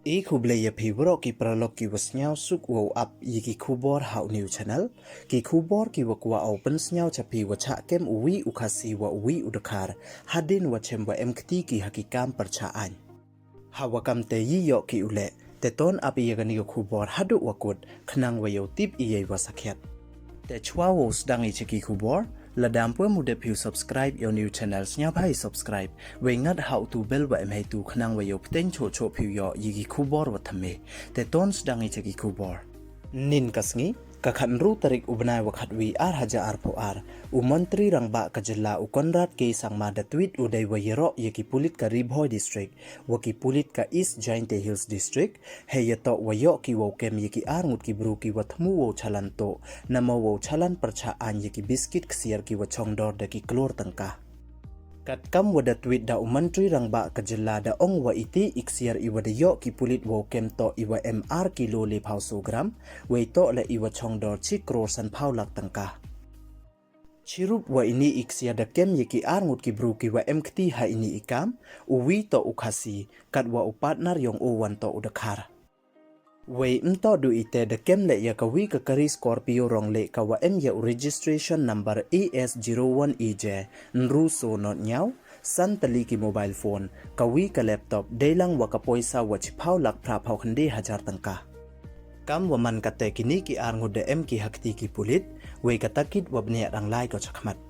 E kublaya pibro ki pralog ki wasnyaw suk wow up yiki kubor hau new channel ki kubor ki wakwa open snyaw chapi wacha kem uwi ukhasi wa uwi udakar hadin wachemba emkti ki hakikam percaan hawakam te yiyo ki ule teton api yagani kubor hadu wakut khnang wayo tip iyai wasakhet te chwa wo sdang ichiki kubor ladam pwe mude piu subscribe your new channel snya bhai subscribe we ngat how to bell wa em tu khnang wa yo pteng cho cho piu yo yigi khubor wa thame te tons dang i cheki khubor nin kasngi ka khan ru tarik ubnai wa khatwi ar haja ar pho ar u mantri rangba ka jilla u konrad ke sangma da tweet udai wa yero yiki pulit ka ribhoi district wa ki pulit ka east giant hills district he yato wa yo ki wo kem yiki ar ngut ki bru ki wa thmu wo chalan to namo wo chalan percha an yiki biscuit ksiar ki wa chongdor da ki klor tangka kat kam wada tweet da umantri rangba ka jilla da ong wa iti iksiar iwa da yo ki pulit wo kem to iwa mr kilo le phauso gram we to la iwa chongdor chi crore san phau lak tangka chirup wa ini iksiar da kem yiki ar ngut ki bru ki wa mkti ha ini ikam uwi to ukhasi kat wa Pnar Yong wan to udakhar Wei mto du ite de kem le ya kawi ka kari Scorpio rong le ka wa em ya registration number ES01EJ nru so not nyaw san tali ki mobile phone kawi ka laptop deilang wa ka poisa wa chi phau lak phra phau khande hajar tangka kam wa man ka te kini ki ar ngu de em ki hakti ki pulit wei ka takit wa bne rang lai ko chakmat